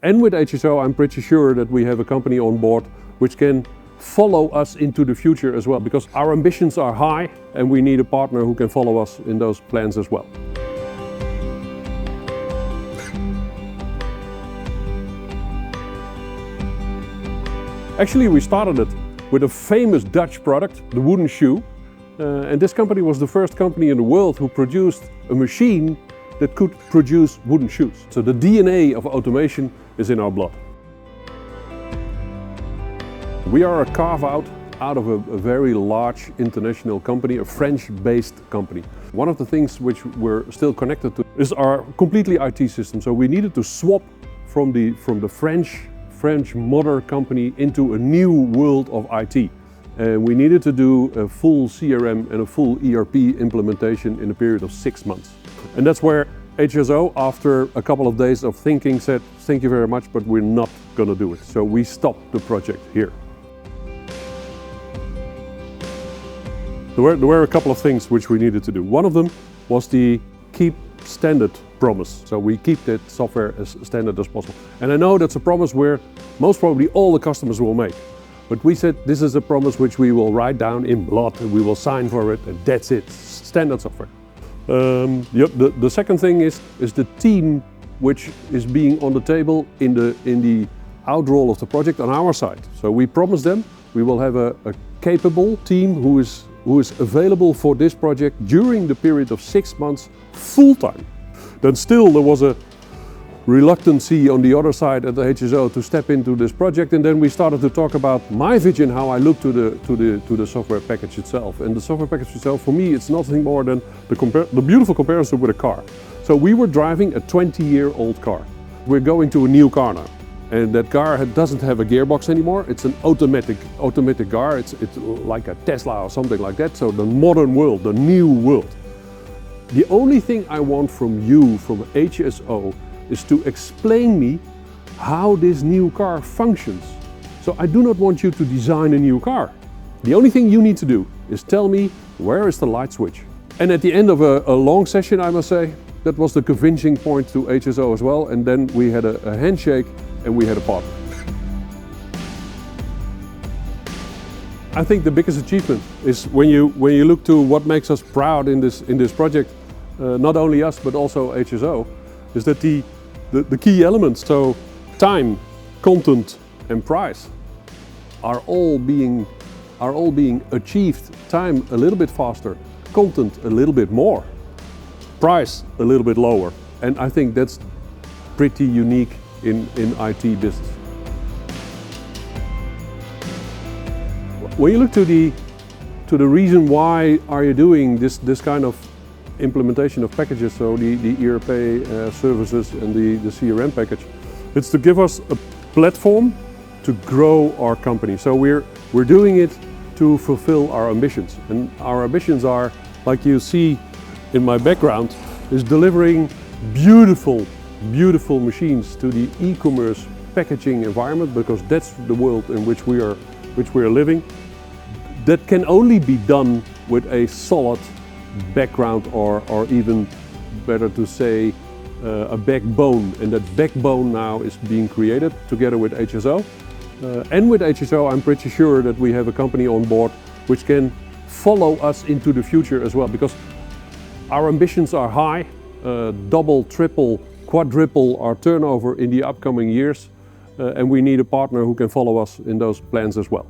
And with HSO, I'm pretty sure that we have a company on board which can follow us into the future as well, because our ambitions are high and we need a partner who can follow us in those plans as well. Actually, we started it with a famous Dutch product, the wooden shoe. And this company was the first company in the world who produced a machine that could produce wooden shoes. So the DNA of automation is in our blood. We are a carve-out out of a very large international company, a French-based company. One of the things which we're still connected to is our completely IT system. So we needed to swap from the French mother company into a new world of IT. And we needed to do a full CRM and a full ERP implementation in a period of 6 months. And that's where HSO, after a couple of days of thinking, said, thank you very much, but we're not going to do it. So we stopped the project here. There were a couple of things which we needed to do. One of them was the keep standard promise. So we keep that software as standard as possible. And I know that's a promise where most probably all the customers will make. But we said this is a promise which we will write down in blood and we will sign for it, and that's it, standard software. The second thing is the team which is being on the table in the outroll of the project on our side. So we promised them we will have a capable team who is available for this project during the period of 6 months full time. Then still there was a reluctancy on the other side at the HSO to step into this project, and then we started to talk about my vision, how I look to the software package itself. And the software package itself, for me, it's nothing more than the beautiful comparison with a car. So we were driving a 20-year-old car. We're going to a new car now, and that car doesn't have a gearbox anymore. It's an automatic car. It's like a Tesla or something like that. So the modern world, the new world. The only thing I want from you, from HSO, is to explain me how this new car functions. So I do not want you to design a new car. The only thing you need to do is tell me where is the light switch. And at the end of a long session, I must say, that was the convincing point to HSO as well. And then we had a handshake and we had a partner. I think the biggest achievement is when you look to what makes us proud in this project, not only us but also HSO, is that the key elements, so time, content and price, are all being achieved. Time a little bit faster, content a little bit more, price a little bit lower. And I think that's pretty unique in IT business. When you look to the reason why are you doing this kind of implementation of packages, so the ERP services and the CRM package, it's to give us a platform to grow our company. So we're doing it to fulfill our ambitions, and our ambitions are, like you see in my background, is delivering beautiful machines to the e-commerce packaging environment, because that's the world in which we are living. That can only be done with a solid background, or even better to say a backbone, and that backbone now is being created together with HSO. And with HSO, I'm pretty sure that we have a company on board which can follow us into the future as well, because our ambitions are high, double, triple, quadruple our turnover in the upcoming years, and we need a partner who can follow us in those plans as well.